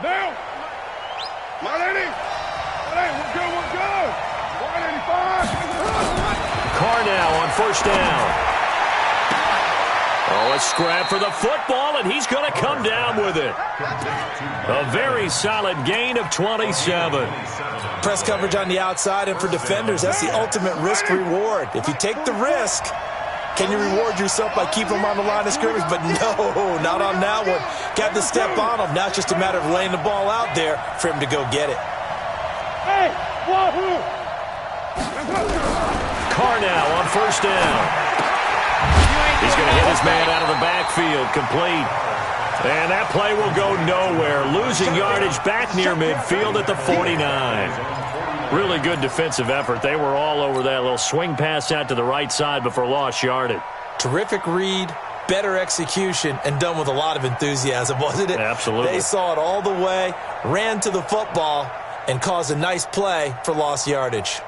Now. My lady. We're good. 185. Carr now on first down. Oh, a scrap for the football, and he's going to come down with it. A very solid gain of 27. Press coverage on the outside, and for defenders, that's the ultimate risk-reward. If you take the risk, can you reward yourself by keeping them on the line of scrimmage? But no, not on that one. Got to step on him. Now it's just a matter of laying the ball out there for him to go get it. Hey, wahoo! Carr now on first down. He's going to hit his man out of the backfield, complete. And that play will go nowhere. Losing yardage back near midfield at the 49. Really good defensive effort. They were all over that little swing pass out to the right side before lost yardage. Terrific read, better execution, and done with a lot of enthusiasm, wasn't it? Absolutely. They saw it all the way, ran to the football, and caused a nice play for lost yardage.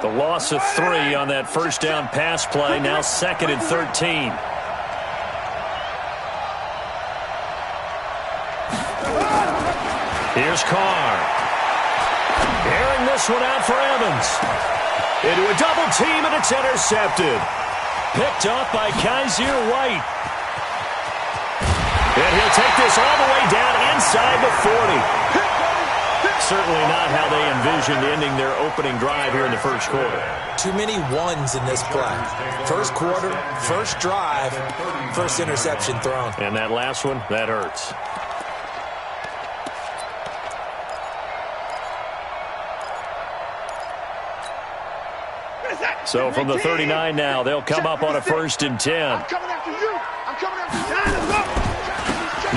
The loss of 3 on that first down pass play. Now 2nd and 13. Here's Carr. Airing this one out for Evans. Into a double team, and it's intercepted. Picked off by Kaiser White. And he'll take this all the way down inside the 40. Certainly not how they envisioned ending their opening drive here in the first quarter. Too many ones in this play. First quarter, first drive, first interception thrown. And that last one, that hurts. So from the 39 now, they'll come up on a 1st and 10. I'm coming after you. I'm coming after you.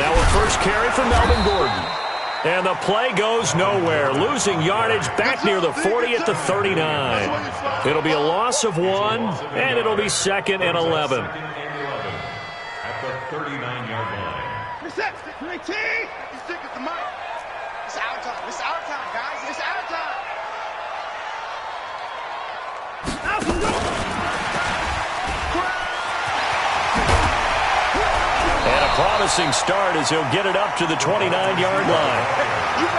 Now a first carry for Melvin Gordon. And the play goes nowhere. Losing yardage back near the 40 at the 39. It'll be a loss of 1, and it'll be 2nd and 11. At the 39-yard line. Reset. 19. You stick at the mic. It's our time. It's our time, guys. It's our time. And a promising start as he'll get it up to the 29-yard line.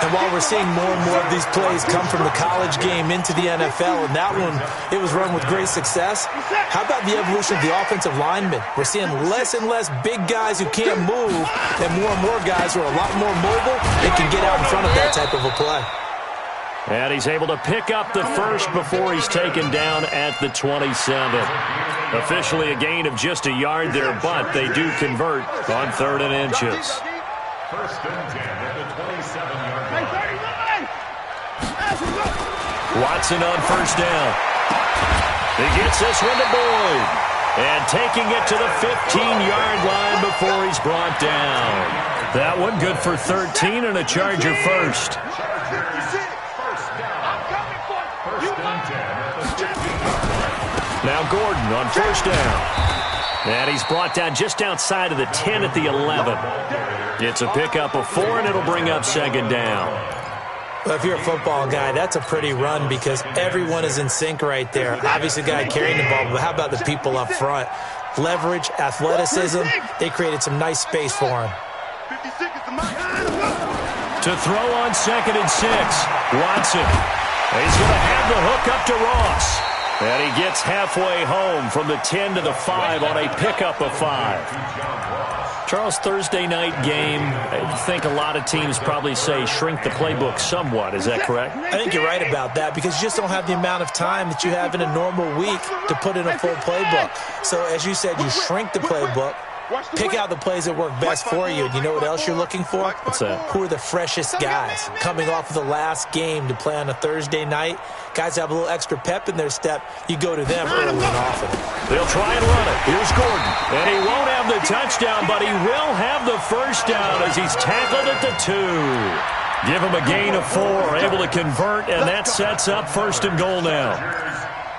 And while we're seeing more and more of these plays come from the college game into the NFL, and that one, it was run with great success, how about the evolution of the offensive linemen? We're seeing less and less big guys who can't move, and more guys who are a lot more mobile and can get out in front of that type of a play. And he's able to pick up the first before he's taken down at the 27. Officially a gain of just a yard there, but they do convert on 3rd and inches. 1st and 10 at the 27-yard line. Watson on first down. He gets this one to Boyd. And taking it to the 15-yard line before he's brought down. That one good for 13 and a Charger first. Now Gordon on first down. And he's brought down just outside of the 10 at the 11. It's a pickup of 4, and it'll bring up 2nd down. Well, if you're a football guy, that's a pretty run because everyone is in sync right there. Obviously, the guy carrying the ball, but how about the people up front? Leverage, athleticism, they created some nice space for him. To throw on 2nd and 6, Watson. He's going to have the hook up to Ross. And he gets halfway home from the 10 to the 5 on a pickup of 5. Charles, Thursday night game, I think a lot of teams probably say shrink the playbook somewhat. Is that correct? I think you're right about that because you just don't have the amount of time that you have in a normal week to put in a full playbook. So, as you said, you shrink the playbook, pick out the plays that work best for you. And you know what else you're looking for? What's that? Who are the freshest guys coming off of the last game to play on a Thursday night? Guys have a little extra pep in their step. You go to them early and often. They'll try and run it. Here's Gordon. And he won't have the touchdown, but he will have the first down as he's tackled at the 2. Give him a gain of 4, able to convert, and that sets up 1st and goal now.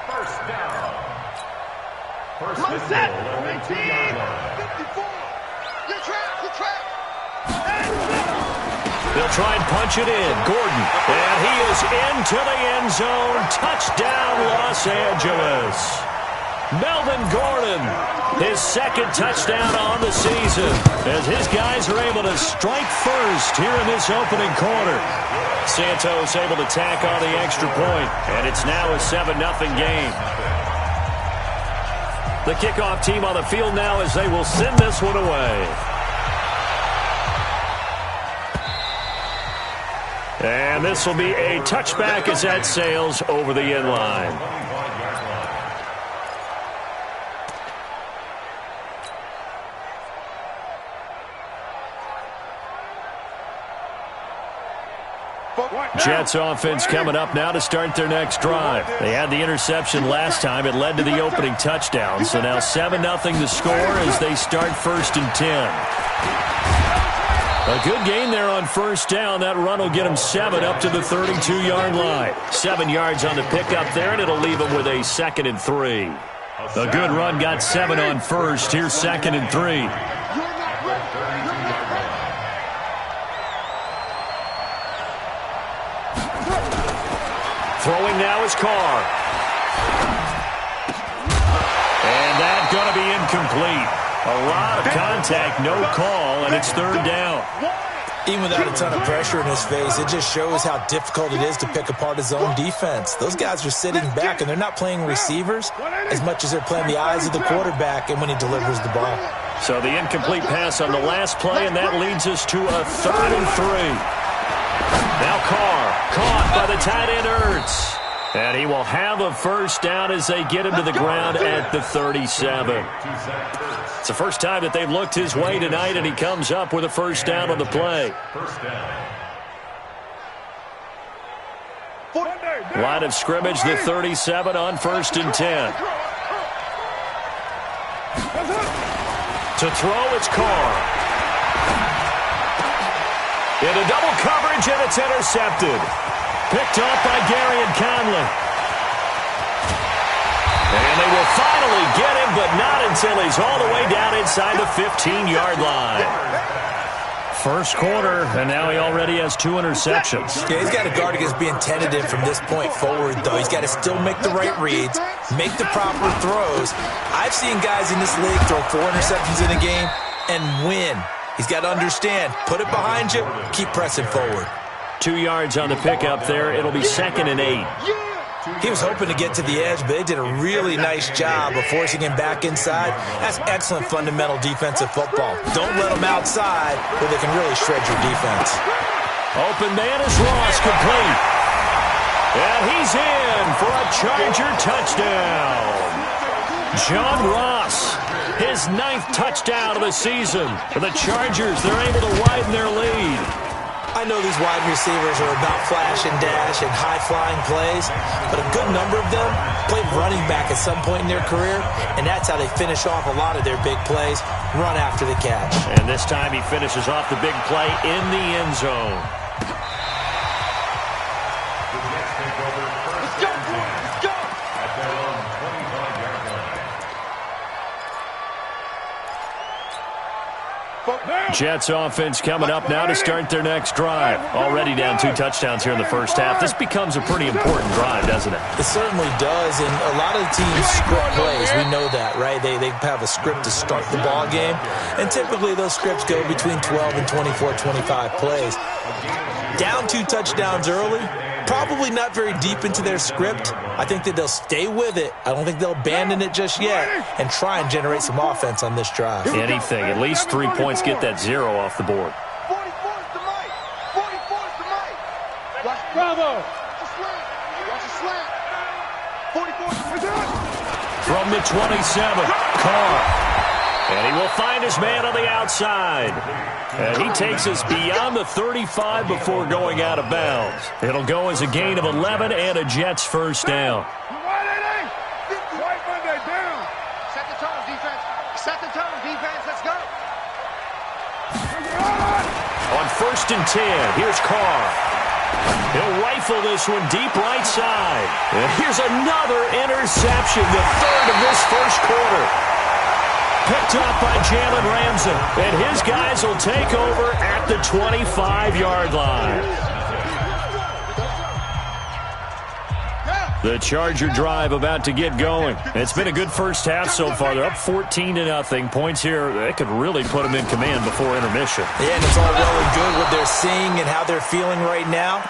First down. First Come on, and set. goal at the 2-yard line. 54. Good trap. They'll try and punch it in. Gordon. And he is into the end zone. Touchdown, Los Angeles. Melvin Gordon, his second touchdown on the season, as his guys are able to strike first here in this opening quarter. Santos able to tack on the extra point, and it's now a 7-0 game. The kickoff team on the field now as they will send this one away. And this will be a touchback as that sails over the end line. Jets offense coming up now to start their next drive. They had the interception last time. It led to the opening touchdown. So now 7-0 the score as they start 1st and 10. A good gain there on first down. That run will get them 7 up to the 32-yard line. 7 yards on the pickup there, and it'll leave them with a 2nd and 3. A good run got 7 on first. Here's 2nd and 3. Throwing now is Carr. And that's going to be incomplete. A lot of contact, no call, and it's 3rd down. Even without a ton of pressure in his face, it just shows how difficult it is to pick apart his own defense. Those guys are sitting back, and they're not playing receivers as much as they're playing the eyes of the quarterback and when he delivers the ball. So the incomplete pass on the last play, and that leads us to a 3rd and 3. Now Carr, caught by the tight end Ertz. And he will have a first down as they get him to the ground at the 37. It's the first time that they've looked his way tonight, and he comes up with a first down on the play. Line of scrimmage, the 37 on 1st and 10. To throw, it's Carr. Into double coverage, and it's intercepted. Picked off by Gary and Conley. And they will finally get him, but not until he's all the way down inside the 15-yard line. First quarter, and now he already has 2 interceptions. Yeah, he's got to guard against being tentative from this point forward, though. He's got to still make the right reads, make the proper throws. I've seen guys in this league throw 4 interceptions in a game and win. He's got to understand, put it behind you, keep pressing forward. 2 yards on the pickup there. It'll be 2nd and 8. He was hoping to get to the edge, but they did a really nice job of forcing him back inside. That's excellent fundamental defensive football. Don't let them outside where they can really shred your defense. Open man is Ross, complete. And he's in for a Charger touchdown. John Ross, his 9th touchdown of the season. For the Chargers, they're able to widen their lead. I know these wide receivers are about flash and dash and high-flying plays, but a good number of them played running back at some point in their career, and that's how they finish off a lot of their big plays, run after the catch. And this time he finishes off the big play in the end zone. Let's go, boys. Let's go. At their own 25-yard line. Jets offense coming up now to start their next drive. Already down 2 touchdowns here in the first half. This becomes a pretty important drive, doesn't it? It certainly does, and a lot of the teams script plays. We know that, right? They have a script to start the ball game, and typically those scripts go between 12 and 24, 25 plays. Down 2 touchdowns early, probably not very deep into their script. I think that they'll stay with it. I don't think they'll abandon it just yet and try and generate some offense on this drive. Anything. At least 3 points, get that 0 off the board. 44's the mic. 44's the mic. Bravo. Watch a slant. 44's the mic. From the 27, Carr. And he will find his man on the outside. And he takes us beyond the 35 before going out of bounds. It'll go as a gain of 11 and a Jets first down. Set the tone, defense. Set the tone, defense. Let's go. On 1st and 10, here's Carr. He'll rifle this one deep right side. And here's another interception, the 3rd of this first quarter. Picked up by Jalen Ramsey. And his guys will take over at the 25-yard line. The Charger drive about to get going. It's been a good first half so far. They're up 14-0. Points here, they could really put them in command before intermission. Yeah, and it's all well and good what they're seeing and how they're feeling right now.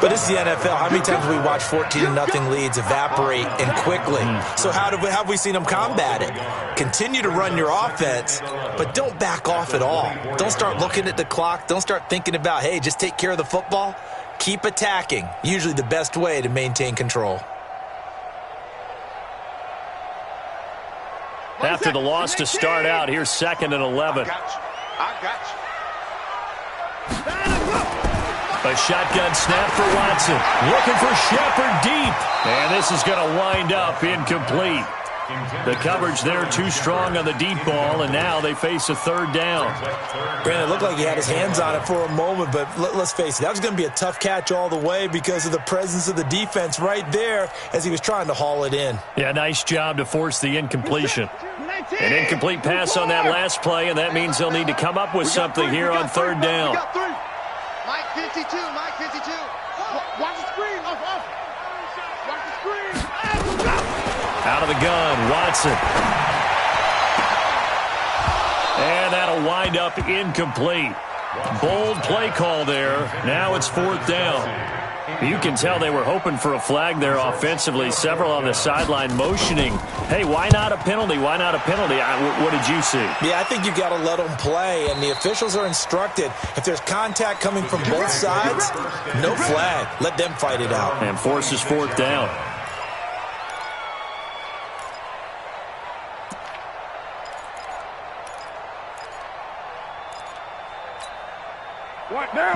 But it's the NFL. How many times have we watched 14-0 leads evaporate and quickly? So how have we seen them combat it? Continue to run your offense, but don't back off at all. Don't start looking at the clock. Don't start thinking about, hey, just take care of the football. Keep attacking. Usually the best way to maintain control. After the loss to start out, here's 2nd and 11. I got you. A shotgun snap for Watson. Looking for Shepard deep. And this is going to wind up incomplete. The coverage there too strong on the deep ball, and now they face a 3rd down. Brandon, it looked like he had his hands on it for a moment, but let's face it, that was going to be a tough catch all the way because of the presence of the defense right there as he was trying to haul it in. Yeah, nice job to force the incompletion. An incomplete pass on that last play, and that means they'll need to come up with something here on 3rd down. Mike 52, Mike 52. Watch the screen, off. Watch the screen. Out of the gun, Watson. And that'll wind up incomplete. Bold play call there. Now it's 4th down. You can tell they were hoping for a flag there offensively. Several on the sideline motioning. Hey, why not a penalty? Why not a penalty? What did you see? Yeah, I think you've got to let them play, and the officials are instructed. If there's contact coming from both sides, no flag. Let them fight it out. And forces 4th down.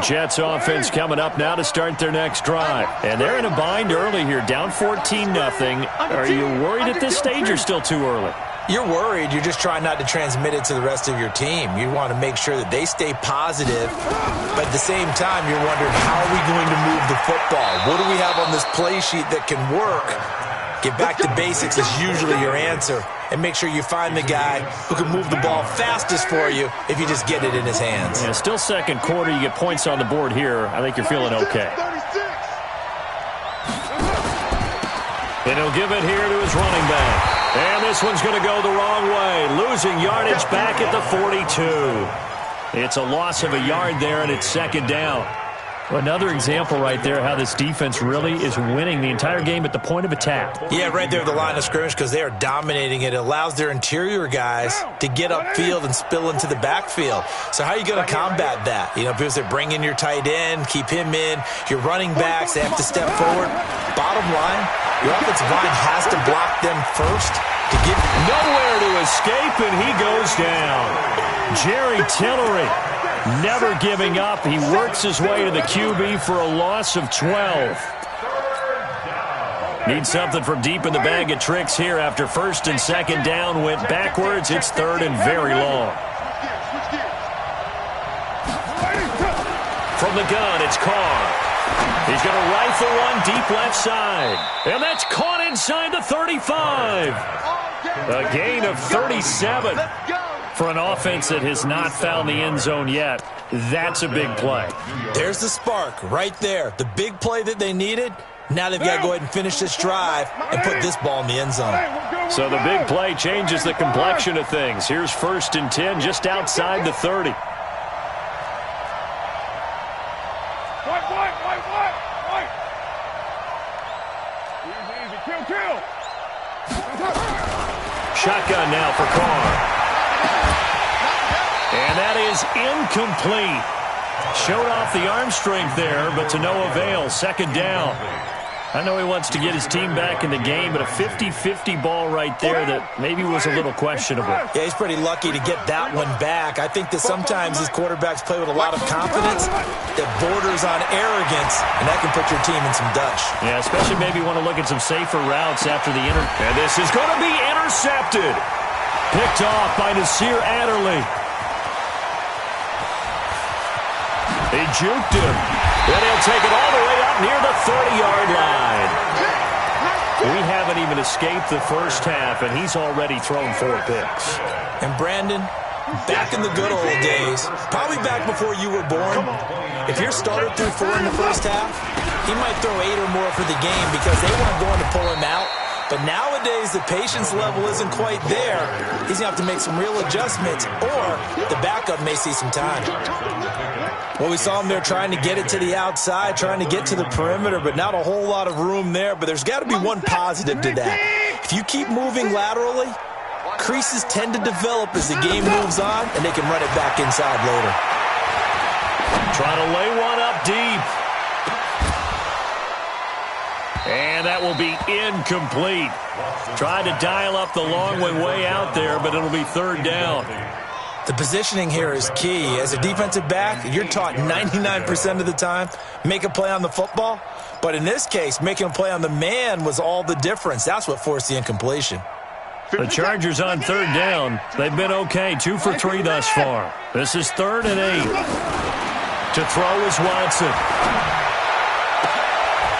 Jets offense coming up now to start their next drive. And they're in a bind early here, down 14-0. Are you worried at this stage or still too early? You're worried. You're just trying not to transmit it to the rest of your team. You want to make sure that they stay positive. But at the same time, you're wondering, how are we going to move the football? What do we have on this play sheet that can work? Get back to basics is usually your answer. And make sure you find the guy who can move the ball fastest for you if you just get it in his hands. Yeah, still 2nd quarter. You get points on the board here. I think you're feeling okay. And he'll give it here to his running back. And this one's going to go the wrong way. Losing yardage back at the 42. It's a loss of a yard there, and it's 2nd down. Another example right there how this defense really is winning the entire game at the point of attack. Yeah, right there at the line of scrimmage because they are dominating it. It allows their interior guys to get upfield and spill into the backfield. So how are you going to combat that? You know, because they're bringing your tight end, keep him in. Your running backs, they have to step forward. Bottom line, your offensive line has to block them first to get nowhere to escape, and he goes down. Jerry Tillery. Never giving up. He works his way to the QB for a loss of 12. Need something from deep in the bag of tricks here after 1st and 2nd down. Went backwards. It's 3rd and very long. From the gun, it's Carr. He's going to rifle one deep left side. And that's caught inside the 35. A gain of 37. For an offense that has not found the end zone yet, that's a big play. There's the spark right there. The big play that they needed. Now they've got to go ahead and finish this drive and put this ball in the end zone. So the big play changes the complexion of things. Here's 1st and 10 just outside the 30. Shotgun now for Carr. And that is incomplete. Showed off the arm strength there, but to no avail. 2nd down. I know he wants to get his team back in the game, but a 50-50 ball right there that maybe was a little questionable. Yeah, he's pretty lucky to get that one back. I think that sometimes his quarterbacks play with a lot of confidence that borders on arrogance, and that can put your team in some dutch. Yeah, especially maybe want to look at some safer routes after the And this is going to be intercepted. Picked off by Nasir Adderley. He juked him. Then he'll take it all the way up near the 30-yard line. We haven't even escaped the first half, and he's already thrown 4 picks. And Brandon, back in the good old days, probably back before you were born, If your starter threw 4 in the first half, he might throw 8 or more for the game because they weren't going to pull him out. But nowadays, the patience level isn't quite there. He's going to have to make some real adjustments, or the backup may see some time. Well, we saw him there trying to get it to the outside, trying to get to the perimeter, but not a whole lot of room there. But there's got to be one positive to that. If you keep moving laterally, creases tend to develop as the game moves on, and they can run it back inside later. Trying to lay one up deep. And that will be incomplete. Trying to dial up the long way out there, but it'll be third down. The positioning here is key. As a defensive back, you're taught 99% of the time, make a play on the football. But in this case, making a play on the man was all the difference. That's what forced the incompletion. The Chargers on third down. They've been okay, 2 for 3 thus far. This is 3rd and 8. To throw is Watson.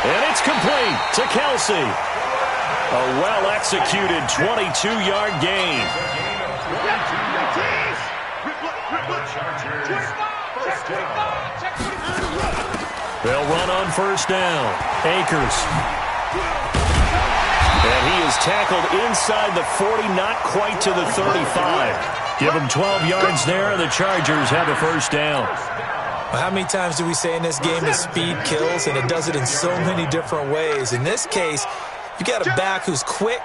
And it's complete to Kelsey. A well-executed 22-yard gain. They'll run on first down. Akers. And he is tackled inside the 40, not quite to the 35. Give him 12 yards there, and the Chargers have a first down. Well, how many times do we say in this game that speed kills, and it does it in so many different ways? In this case, you got a back who's quick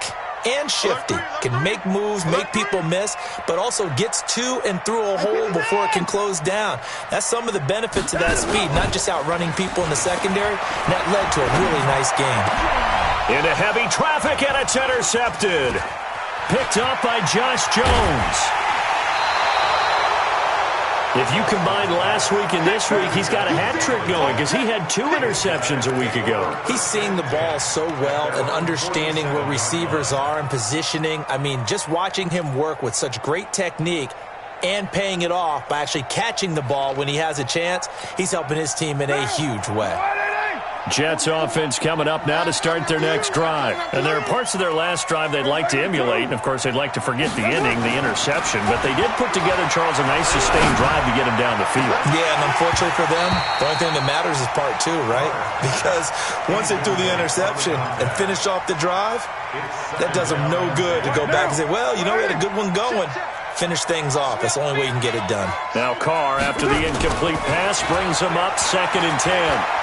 and shifty, can make moves, make people miss, but also gets to and through a hole before it can close down. That's some of the benefits of that speed, not just outrunning people in the secondary. And that led to a really nice game. Into heavy traffic, and it's intercepted. Picked up by Josh Jones. If you combine last week and this week, he's got a hat trick going because he had 2 interceptions a week ago. He's seeing the ball so well and understanding where receivers are and positioning. I mean, just watching him work with such great technique and paying it off by actually catching the ball when he has a chance, he's helping his team in a huge way. Jets offense coming up now to start their next drive. And there are parts of their last drive they'd like to emulate. And, of course, they'd like to forget the ending, the interception. But they did put together, Charles, a nice sustained drive to get him down the field. Yeah, and unfortunately for them, the only thing that matters is part 2, right? Because once they threw the interception and finished off the drive, that does them no good to go back and say, well, you know, we had a good one going. Finish things off. That's the only way you can get it done. Now Carr, after the incomplete pass, brings him up 2nd and 10.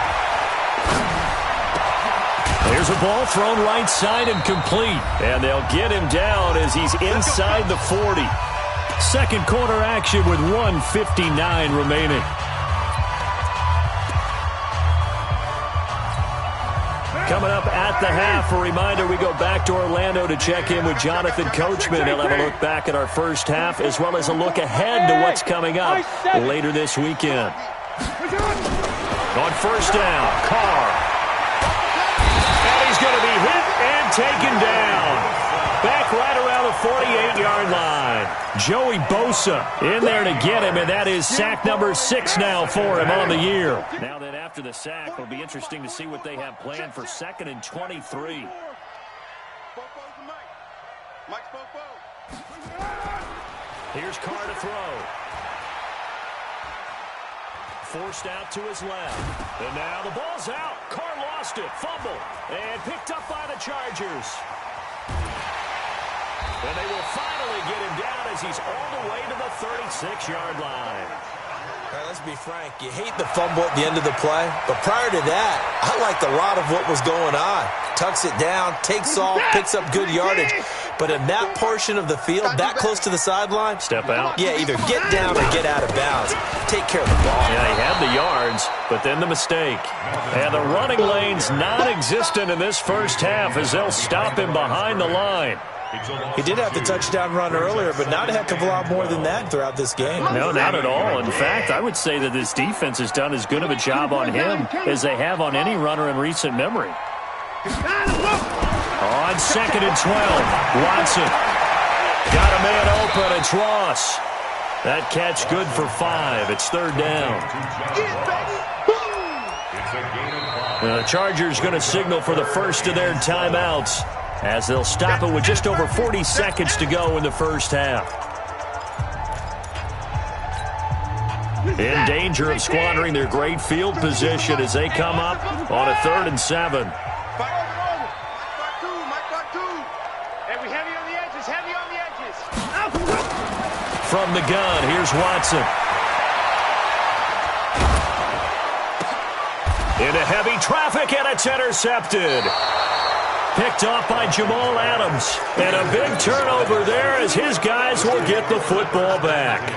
There's a ball thrown right side and complete. And they'll get him down as he's inside the 40. Second quarter action with 1:59 remaining. Coming up at the half, a reminder, we go back to Orlando to check in with Jonathan Coachman. He'll have a look back at our first half as well as a look ahead to what's coming up later this weekend. On first down, Carr. And he's going to be hit and taken down. Back right around the 48-yard line. Joey Bosa in there to get him, and that is sack number 6 now for him on the year. Now that after the sack, it'll be interesting to see what they have planned for 2nd and 23. Here's Carr to throw. Forced out to his left. And now the ball's out. Carr lost it. Fumble. And picked up by the Chargers. And they will finally get him down as he's all the way to the 36-yard line. All right, let's be frank. You hate the fumble at the end of the play, but prior to that, I liked a lot of what was going on. Tucks it down, takes off, picks up good yardage. But in that portion of the field, that close to the sideline, step out. Yeah, either get down or get out of bounds. Take care of the ball. Yeah, he had the yards, but then the mistake. And the running lane's non-existent in this first half as they'll stop him behind the line. He did have the touchdown run earlier, but not a heck of a lot more than that throughout this game. No, not at all. In fact, I would say that this defense has done as good of a job on him as they have on any runner in recent memory. On 2nd and 12, Watson. Got a man open. It's Ross. That catch good for 5. It's 3rd down. The Chargers going to signal for the first of their timeouts as they'll stop it with just over 40 seconds to go in the first half. in danger of squandering their great field position as they come up on a 3rd and 7. From the gun, here's Watson. Into heavy traffic, and it's intercepted. Picked off by Jamal Adams. And a big turnover there as his guys will get the football back.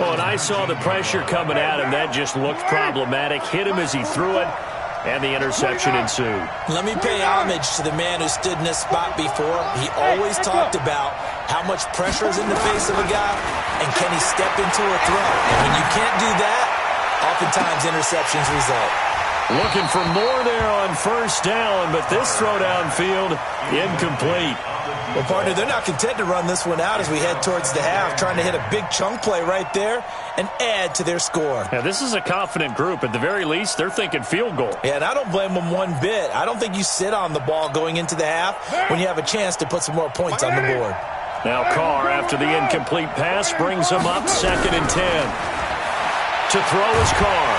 Oh, and I saw the pressure coming at him. That just looked problematic. Hit him as he threw it, and the interception ensued. Let me pay homage to the man who stood in this spot before. He always talked about how much pressure is in the face of a guy, and can he step into a throw. And when you can't do that, oftentimes interceptions result. Looking for more there on 1st down, but this throw downfield, incomplete. Well, partner, they're not content to run this one out as we head towards the half, trying to hit a big chunk play right there and add to their score. Yeah, this is a confident group. At the very least, they're thinking field goal. Yeah, and I don't blame them one bit. I don't think you sit on the ball going into the half when you have a chance to put some more points on the board. Now Carr, after the incomplete pass, brings him up 2nd and 10. To throw is Carr.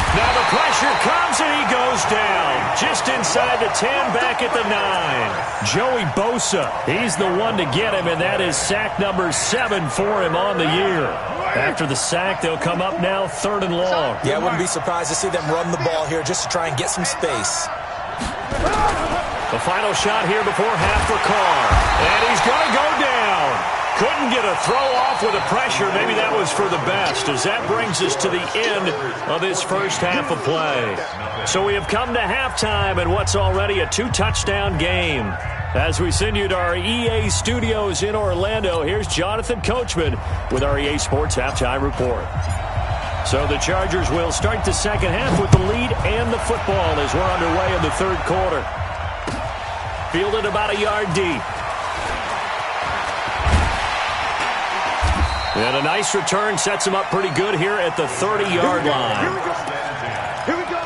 Now the pressure comes and he goes down. Just inside the 10, back at the 9. Joey Bosa, he's the one to get him, and that is sack number 7 for him on the year. After the sack, they'll come up now 3rd and long. Yeah, I wouldn't be surprised to see them run the ball here just to try and get some space. The final shot here before half for Carr. And he's going to go down. Couldn't get a throw off with the pressure. Maybe that was for the best, as that brings us to the end of this first half of play. So we have come to halftime in what's already a 2-touchdown game. As we send you to our EA studios in Orlando, here's Jonathan Coachman with our EA Sports Halftime Report. So the Chargers will start the second half with the lead and the football as we're underway in the 3rd quarter. Fielded about a yard deep. And a nice return sets him up pretty good here at the 30-yard line. Here we go.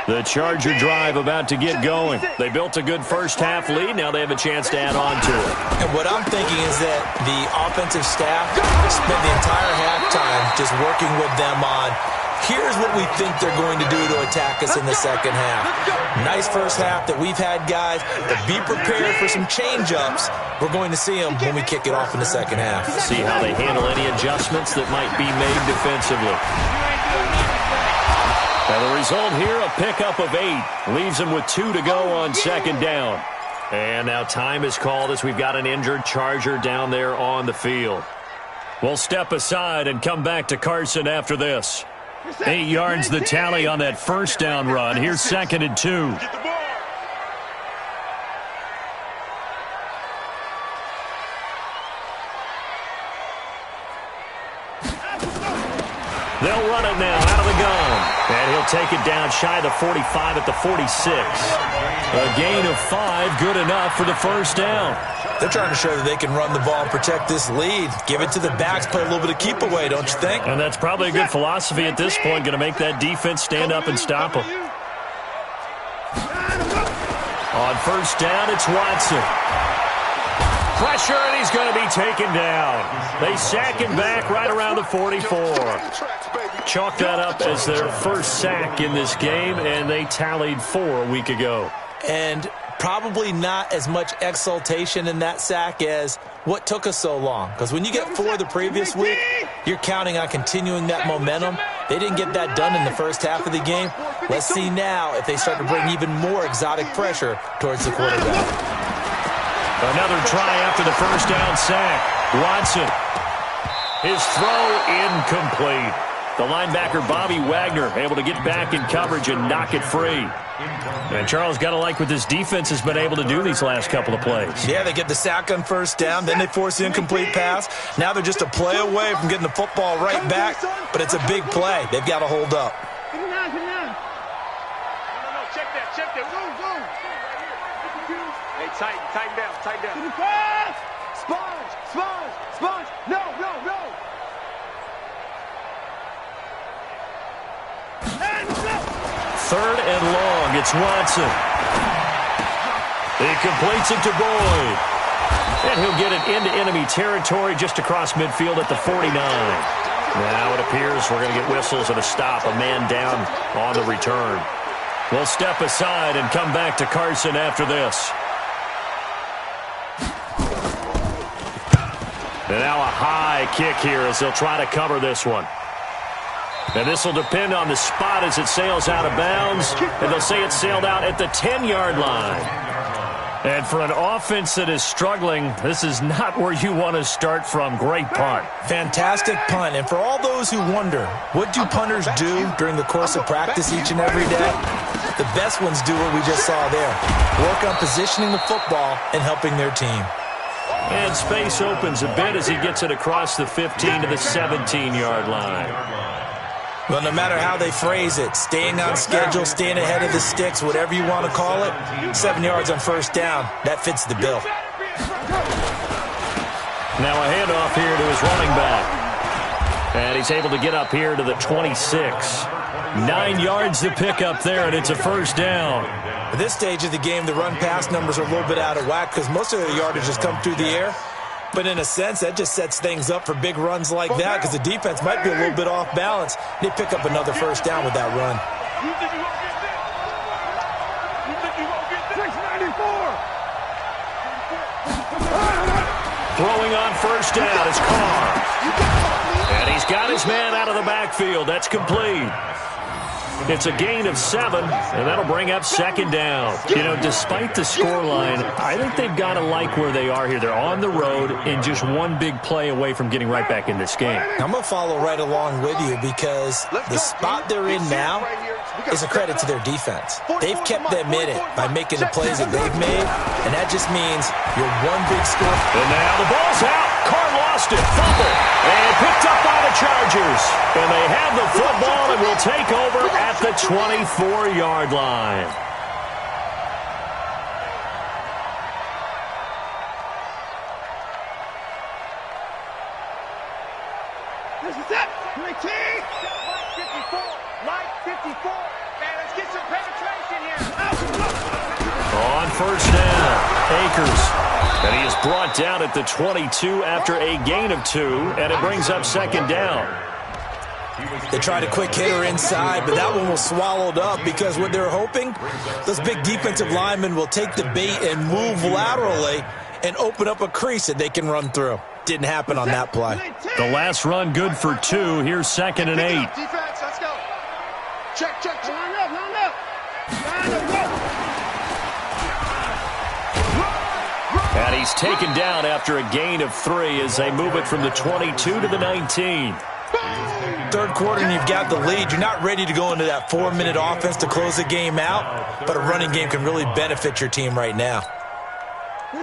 The Charger drive about to get going. They built a good first half lead. Now they have a chance to add on to it. And what I'm thinking is that the offensive staff spent the entire halftime just working with them on, here's what we think they're going to do to attack us in the second half. Nice first half that we've had, guys, but be prepared for some change-ups. We're going to see them when we kick it off in the second half. See how they handle any adjustments that might be made defensively. And the result here, a pickup of 8. Leaves them with 2 to go on 2nd down. And now time is called as we've got an injured Charger down there on the field. We'll step aside and come back to Carson after this. 8 yards the tally on that 1st down run. Here's 2nd and 2. They'll run it now out of the gun. And he'll take it down shy of the 45 at the 46. A gain of 5, good enough for the 1st down. They're trying to show that they can run the ball and protect this lead. Give it to the backs, play a little bit of keep away, don't you think? And that's probably a good philosophy at this point, going to make that defense stand up and stop them. On 1st down, it's Watson. Pressure, and he's going to be taken down. They sack him back right around the 44. Chalk that up as their first sack in this game, and they tallied 4 a week ago. And probably not as much exultation in that sack as what took us so long. Because when you get 4 the previous week, you're counting on continuing that momentum. They didn't get that done in the first half of the game. Let's see now if they start to bring even more exotic pressure towards the quarterback. Another try after the 1st down sack. Watson. His throw incomplete. The linebacker, Bobby Wagner, able to get back in coverage and knock it free. And Charles, got to like what this defense has been able to do these last couple of plays. Yeah, they get the sack on 1st down, then they force the incomplete pass. Now they're just a play away from getting the football right back, but it's a big play. They've got to hold up. Come on. No, check that. Go. Hey, tighten down. Sponge. No. 3rd and long. It's Watson. He completes it to Boyd. And he'll get it into enemy territory just across midfield at the 49. Now it appears we're going to get whistles and a stop. A man down on the return. We'll step aside and come back to Carson after this. And now a high kick here as they'll try to cover this one. And this will depend on the spot as it sails out of bounds. And they'll say it sailed out at the 10-yard line. And for an offense that is struggling, this is not where you want to start from. Great punt. Fantastic punt. And for all those who wonder, what do punters do during the course of practice each and every day? The best ones do what we just saw there. Work on positioning the football and helping their team. And space opens a bit as he gets it across the 15 to the 17-yard line. Well, no matter how they phrase it, staying on schedule, staying ahead of the sticks, whatever you want to call it, 7 yards on first down, that fits the bill. Now a handoff here to his running back. And he's able to get up here to the 26. 9 yards to pick up there, and it's a first down. At this stage of the game, the run-pass numbers are a little bit out of whack because most of the yardage has come through the air. But in a sense, that just sets things up for big runs like that because the defense might be a little bit off balance. They pick up another first down with that run. Throwing on first down is Carr. And he's got his man out of the backfield. That's complete. It's a gain of 7, and that'll bring up second down. You know, despite the scoreline, I think they've got to like where they are here. They're on the road and just one big play away from getting right back in this game. I'm going to follow right along with you because the spot they're in now is a credit to their defense. They've kept them in it by making the plays that they've made, and that just means you're one big score. And now the ball's out. Carr lost it. Fumble. And picked up by the Chargers. And they have the football and will take over at the 24-yard line. This is it. Great team. Mike 54. Man, let's get some penetration here. On first down, Akers. And he is brought down at the 22 after a gain of 2, and it brings up second down. They tried a quick hitter inside, but that one was swallowed up because what they're hoping, those big defensive linemen will take the bait and move laterally and open up a crease that they can run through. Didn't happen on that play. The last run good for 2. Here's second and 8. Defense, let's go. Check. Line up. And he's taken down after a gain of 3 as they move it from the 22 to the 19. Third quarter and you've got the lead. You're not ready to go into that 4-minute offense to close the game out, but a running game can really benefit your team right now.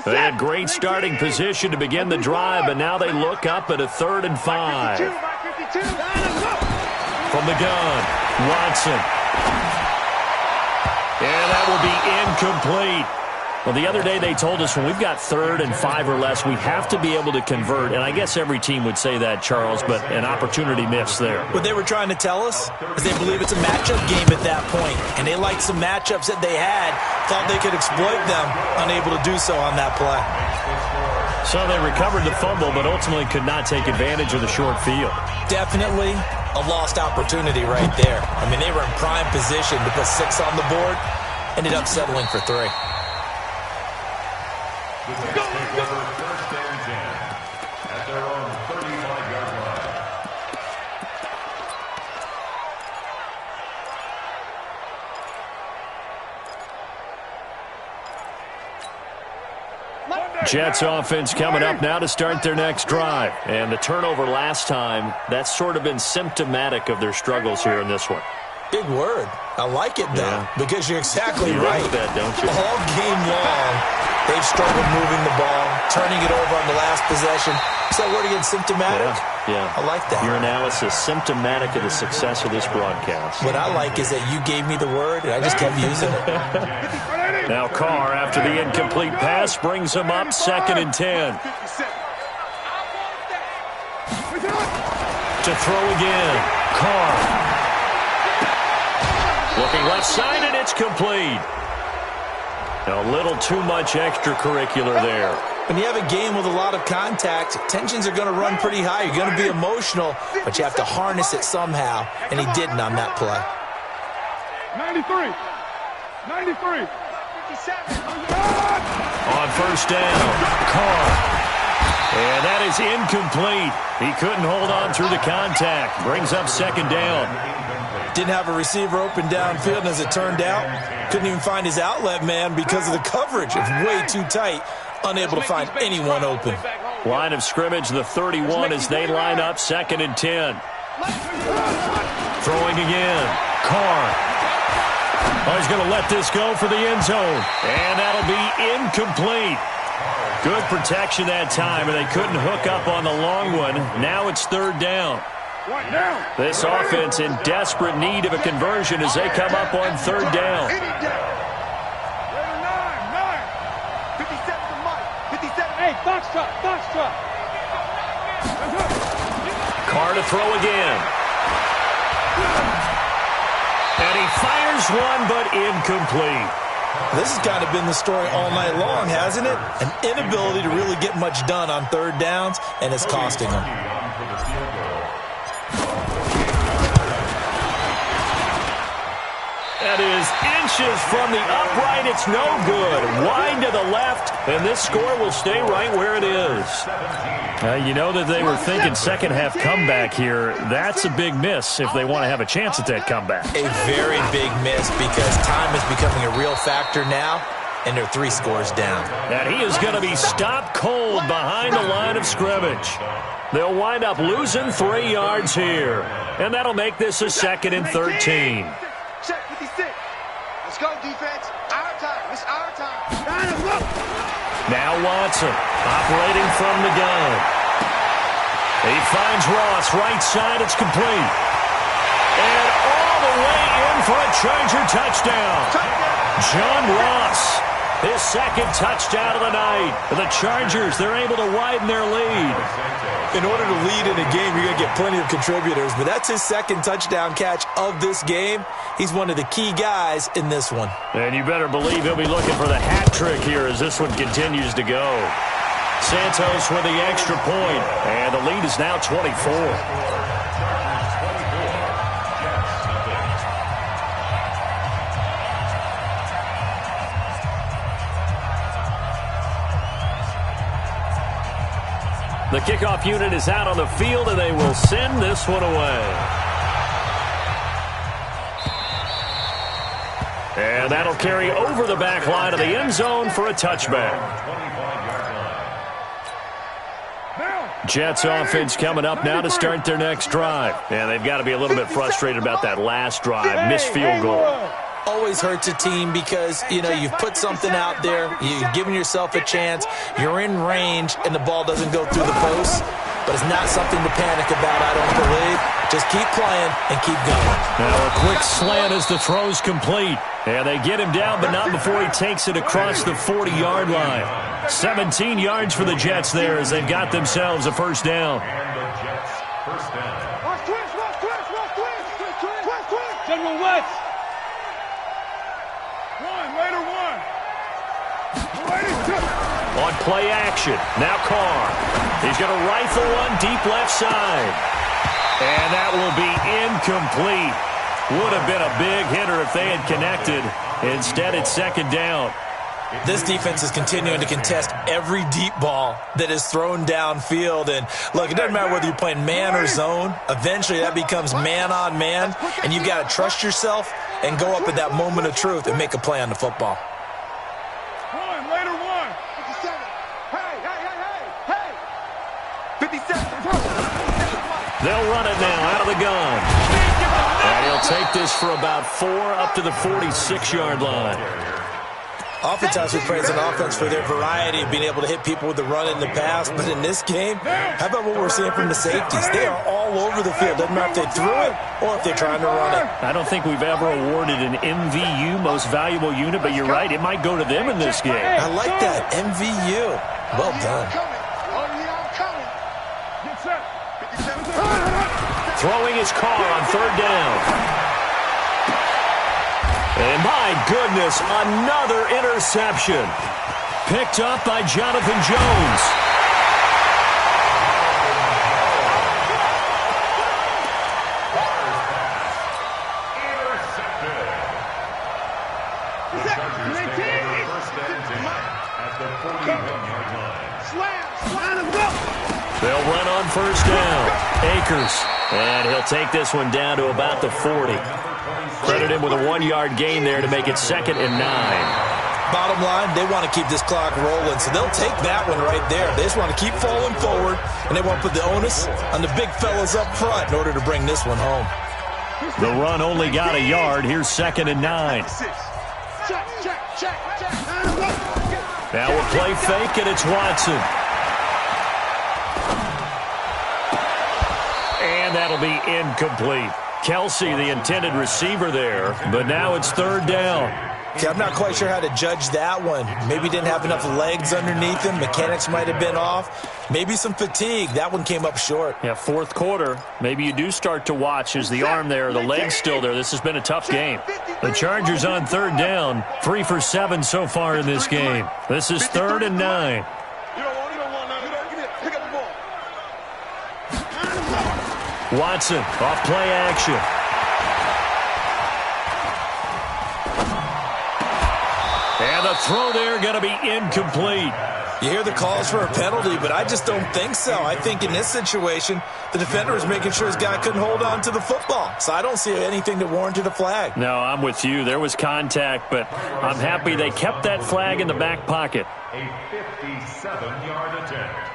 They had great starting position to begin the drive, but now they look up at a 3rd and 5. From the gun, Watson. And that will be incomplete. Well, the other day they told us when we've got 3rd and 5 or less, we have to be able to convert. And I guess every team would say that, Charles, but an opportunity missed there. What they were trying to tell us is they believe it's a matchup game at that point. And they liked some matchups that they had, thought they could exploit them, unable to do so on that play. So they recovered the fumble, but ultimately could not take advantage of the short field. Definitely a lost opportunity right there. I mean, they were in prime position to put 6 on the board, ended up settling for 3. This is take over first and 10 at their own 35-yard line. Jets offense coming up now to start their next drive. And the turnover last time, that's sort of been symptomatic of their struggles here in this one. Big word. I like it, though, because you're exactly right. That, don't you? All game long, they've struggled moving the ball, turning it over on the last possession. Is that word again, symptomatic? Yeah. I like that. Your analysis, symptomatic of the success of this broadcast. What I like is that you gave me the word, and I just kept using it. Now Carr, after the incomplete pass, brings him up 2nd and 10. To throw again. Carr. Looking left side, and it's complete. A little too much extracurricular there. When you have a game with a lot of contact, tensions are going to run pretty high. You're going to be emotional, but you have to harness it somehow, and he didn't on that play. 93. On first down, Carr. And that is incomplete. He couldn't hold on through the contact. Brings up second down. Didn't have a receiver open downfield, and as it turned out, couldn't even find his outlet man because of the coverage. It's way too tight. Unable to find anyone open. Line of scrimmage, the 31 as they line up, 2nd and 10. Throwing again. Carr. Oh, he's going to let this go for the end zone. And that'll be incomplete. Good protection that time, and they couldn't hook up on the long one. Now it's 3rd down. This offense in desperate need of a conversion as they come up on 3rd down. Carr to throw again. And he fires one, but incomplete. This has kind of been the story all night long, hasn't it? An inability to really get much done on 3rd downs, and it's costing them. That is inches from the upright. It's no good. Wide to the left, and this score will stay right where it is. You know that they were thinking second half comeback here. That's a big miss if they want to have a chance at that comeback. A very big miss because time is becoming a real factor now, and they're 3 scores down. And he is going to be stopped cold behind the line of scrimmage. They'll wind up losing 3 yards here, and that'll make this a 2nd and 13. Check 56. Let's go, defense. Our time. It's our time. Now Watson operating from the gun. He finds Ross right side. It's complete. And all the way in for a Charger touchdown. John Ross, his 2nd touchdown of the night. The Chargers, they're able to widen their lead. In order to lead in a game, you're going to get plenty of contributors, but that's his 2nd touchdown catch of this game. He's one of the key guys in this one. And you better believe he'll be looking for the hat trick here as this one continues to go. Santos with the extra point, and the lead is now 24. The kickoff unit is out on the field, and they will send this one away. And that'll carry over the back line of the end zone for a touchback. Jets offense coming up now to start their next drive. And they've got to be a little bit frustrated about that last drive, missed field goal. Always hurts a team because, you know, you've put something out there, you've given yourself a chance, you're in range, and the ball doesn't go through the post. But it's not something to panic about, I don't believe. Just keep playing and keep going. Now a quick slant as the throw's complete. And they get him down, but not before he takes it across the 40-yard line. 17 yards for the Jets there as they've got themselves a first down. General West. On play action, now Carr. He's going to rifle one deep left side. And that will be incomplete. Would have been a big hitter if they had connected. Instead, it's 2nd down. This defense is continuing to contest every deep ball that is thrown downfield. And, look, it doesn't matter whether you're playing man or zone. Eventually, that becomes man on man. And you've got to trust yourself and go up at that moment of truth and make a play on the football. They'll run it now out of the gun. And he'll take this for about 4 up to the 46-yard line. Oftentimes we praise an offense for their variety of being able to hit people with the run in the pass. But in this game, how about what we're seeing from the safeties? They are all over the field. Doesn't matter if they threw it or if they're trying to run it. I don't think we've ever awarded an MVU, most valuable unit, but you're right, it might go to them in this game. I like that, MVU. Well done. Throwing his car on 3rd down. And my goodness, another interception. Picked up by Jonathan Jones. They'll run on first down. Akers. And he'll take this one down to about the 40. Credit him with a 1-yard gain there to make it 2nd and 9. Bottom line, they want to keep this clock rolling, so they'll take that one right there. They just want to keep falling forward, and they want to put the onus on the big fellas up front in order to bring this one home. The run only got a yard. Here's 2nd and 9. Now we'll play fake, and it's Watson. And that'll be incomplete. Kelsey, the intended receiver there, but now it's 3rd down. Okay, I'm not quite sure how to judge that one. Maybe didn't have enough legs underneath him. Mechanics might have been off. Maybe some fatigue. That one came up short. Yeah, 4th quarter. Maybe you do start to watch as the arm there, the leg's still there. This has been a tough game. The Chargers on 3rd down. 3 for 7 so far in this game. This is 3rd and 9. Watson off play action. And the throw there going to be incomplete. You hear the calls for a penalty, but I just don't think so. I think in this situation, the defender was making sure his guy couldn't hold on to the football. So I don't see anything that warranted a flag. No, I'm with you. There was contact, but I'm happy they kept that flag in the back pocket. A 57-yard attempt.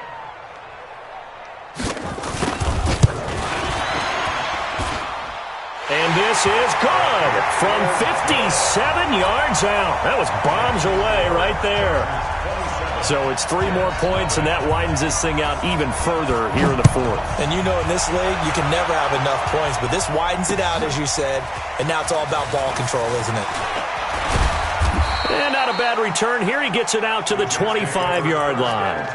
And this is good from 57 yards out. That was bombs away right there. So it's 3 more points, and that widens this thing out even further here in the 4th. And you know in this league, you can never have enough points, but this widens it out, as you said, and now it's all about ball control, isn't it? And not a bad return. Here he gets it out to the 25-yard line.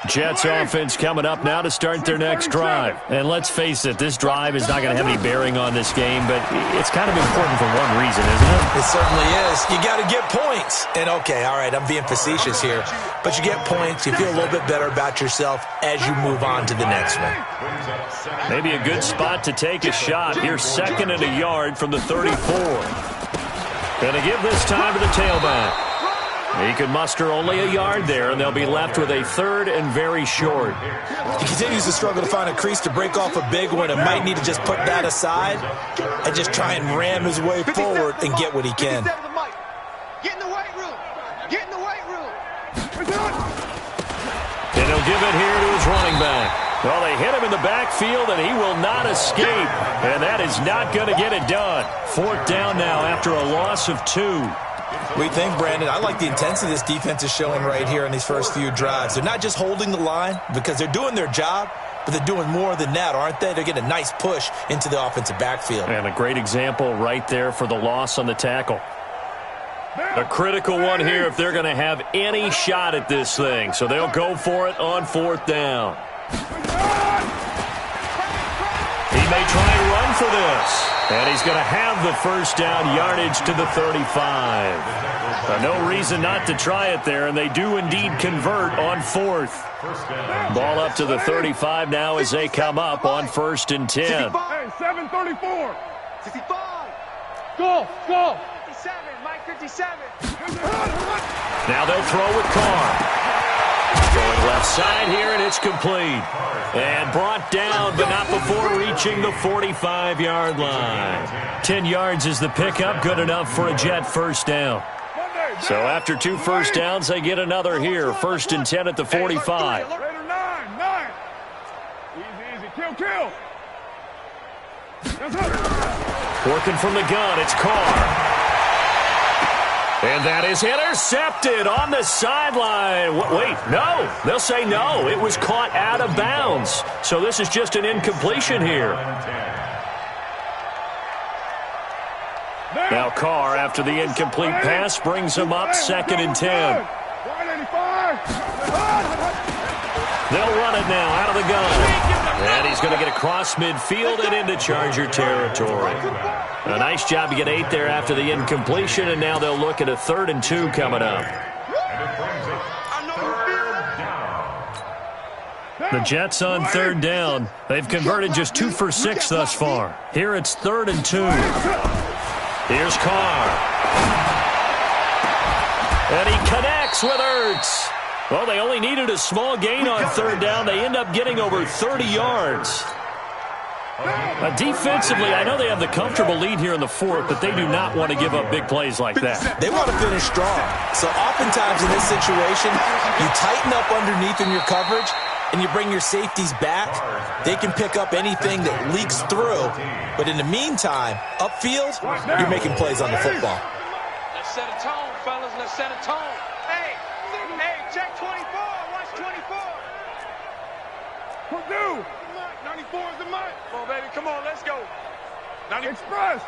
Jets offense coming up now to start their next drive. And let's face it, this drive is not going to have any bearing on this game, but it's kind of important for one reason, isn't it? It certainly is. You got to get points. And, okay, all right, I'm being facetious here, but you get points, you feel a little bit better about yourself as you move on to the next one. Maybe a good spot to take a shot. Here's 2nd and a yard from the 34. Going to give this time to the tailback. He can muster only a yard there, and they'll be left with a 3rd and very short. He continues to struggle to find a crease to break off a big one and might need to just put that aside and just try and ram his way forward and get what he can. Get in the weight room. Get in the weight room. And he'll give it here to his running back. Well, they hit him in the backfield, and he will not escape. And that is not going to get it done. 4th down now after a loss of 2. We think, Brandon, I like the intensity this defense is showing right here in these first few drives. They're not just holding the line because they're doing their job, but they're doing more than that, aren't they? They're getting a nice push into the offensive backfield. And a great example right there for the loss on the tackle. A critical one here if they're going to have any shot at this thing. So they'll go for it on 4th down. He may try and run for this. And he's going to have the first down yardage to the 35. No reason not to try it there, and they do indeed convert on 4th. Ball up to the 35 now as they come up on 1st and 10. Hey, 734. 65. Go, go. 57, Mike 57. Now they'll throw with Carr. Going left side here, and it's complete. And brought down, but not before reaching the 45-yard line. 10 yards is the pickup, good enough for a Jet first down. So after 2 first downs, they get another here. 1st and 10 at the 45. Nine. Easy. Kill. Working from the gun, it's Carr. And that is intercepted on the sideline. Wait, no. They'll say no. It was caught out of bounds. So this is just an incompletion here. Now Carr, after the incomplete pass, brings him up 2nd and 10. They'll run it now out of the gun. And he's going to get across midfield and into Charger territory. A nice job to get 8 there after the incompletion, and now they'll look at a 3rd and 2 coming up. The Jets on 3rd down. They've converted just 2 for 6 thus far. Here it's 3rd and 2. Here's Carr. And he connects with Ertz. Well, they only needed a small gain on 3rd down. They end up getting over 30 yards. Defensively, I know they have the comfortable lead here in the 4th, but they do not want to give up big plays like that. They want to finish strong. So oftentimes in this situation, you tighten up underneath in your coverage, and you bring your safeties back. They can pick up anything that leaks through. But in the meantime, upfield, you're making plays on the football. Let's set a tone, fellas. Let's set a tone. Hey, check 24. Watch 24. Purdue. 94 is the mic. Come on, baby. Come on, let's go. Express.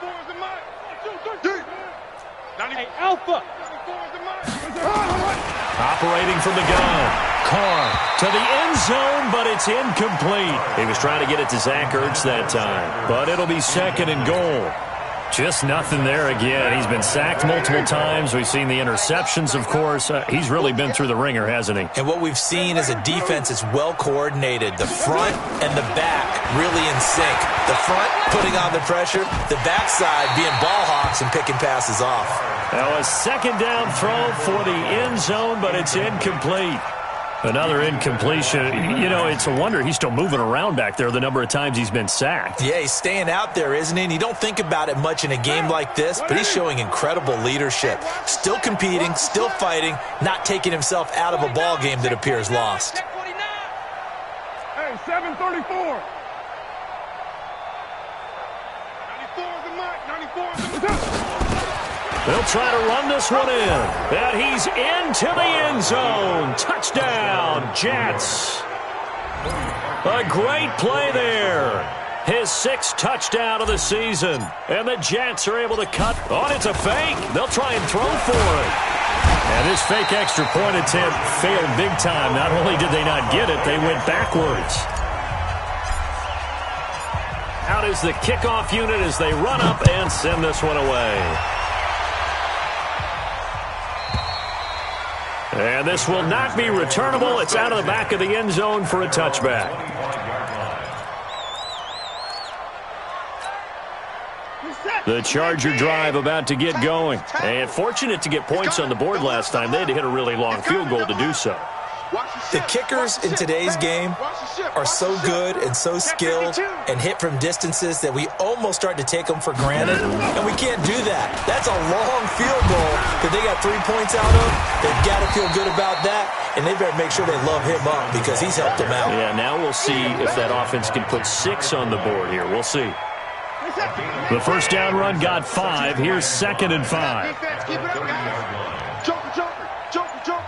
94 is the mic. 1, 2, 3. Hey, Alpha. 94 is the mic. Operating from the gun. Carr to the end zone, but it's incomplete. He was trying to get it to Zach Ertz that time, but it'll be 2nd and goal. Just nothing there again. He's been sacked multiple times. We've seen the interceptions, of course. He's really been through the ringer, hasn't he? And what we've seen is a defense that's well coordinated. The front and the back really in sync. The front putting on the pressure, the backside being ball hawks and picking passes off. Now a 2nd down throw for the end zone, but it's incomplete. Another incompletion. You know, it's a wonder he's still moving around back there the number of times he's been sacked. Yeah, he's staying out there, isn't he? And you don't think about it much in a game like this, but he's showing incredible leadership. Still competing, still fighting, not taking himself out of a ball game that appears lost. Hey, 734. 94 is the mic. 94 is the mic. They'll try to run this one in. And he's into the end zone. Touchdown, Jets. A great play there. His 6th touchdown of the season. And the Jets are able to cut. Oh, it's a fake. They'll try and throw for it. And this fake extra point attempt failed big time. Not only did they not get it, they went backwards. Out is the kickoff unit as they run up and send this one away. And this will not be returnable. It's out of the back of the end zone for a touchback. The Charger drive about to get going. And fortunate to get points on the board last time. They had to hit a really long field goal to do so. The kickers in today's game are so good and so skilled and hit from distances that we almost start to take them for granted, and we can't do that. That's a long field goal that they got 3 points out of. They've got to feel good about that, and they better make sure they love him up because he's helped them out. Yeah, now we'll see if that offense can put 6 on the board here. We'll see. The first down run got 5. Here's 2nd and 5.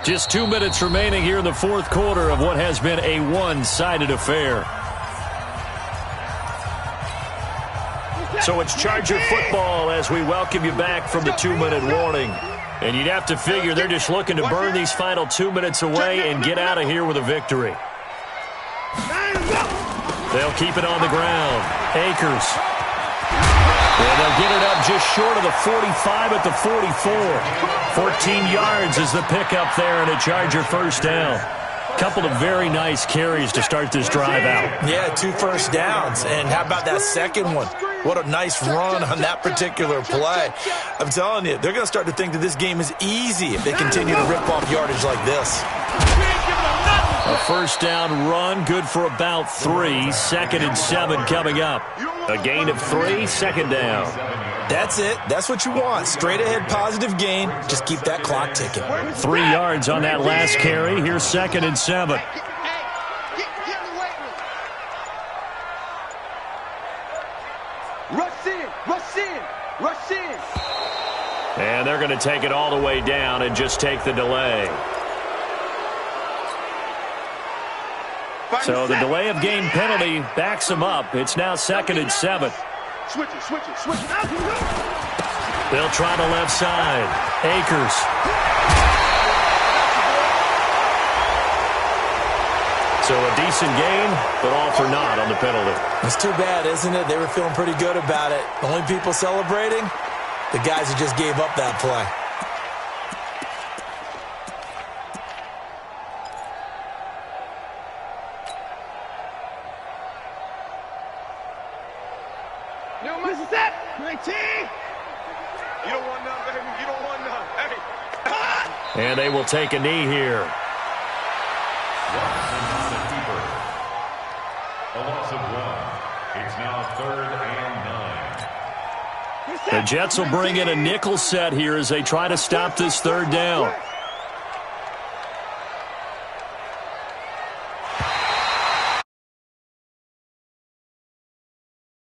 Just 2 minutes remaining here in the 4th quarter of what has been a one-sided affair. So it's Charger football as we welcome you back from the 2-minute warning. And you'd have to figure they're just looking to burn these final 2 minutes away and get out of here with a victory. They'll keep it on the ground. Akers. And they'll get it up just short of the 45 at the 44. 14 yards is the pickup there and a Charger first down. Couple of very nice carries to start this drive out. Yeah, 2 first downs. And how about that second one? What a nice run on that particular play. I'm telling you, they're going to start to think that this game is easy if they continue to rip off yardage like this. A first down run, good for about 3. 2nd and 7 coming up. A gain of 3, 2nd down. That's it. That's what you want. Straight ahead positive gain. Just keep that clock ticking. 3 yards on that last carry. Here's 2nd and 7. Rush in, rush in, rush in. And they're going to take it all the way down and just take the delay. So the delay of game penalty backs them up. It's now 2nd and 7. Switch it, switch it, switch it. They'll try the left side. Akers. So a decent gain, but all for naught on the penalty. It's too bad, isn't it? They were feeling pretty good about it. The only people celebrating, the guys who just gave up that play. New Mississippi, 19. You don't want none, baby. You don't want none. Hey. And they will take a knee here. A loss of 1. It's now 3rd and 9. The Jets will bring in a nickel set here as they try to stop this third down.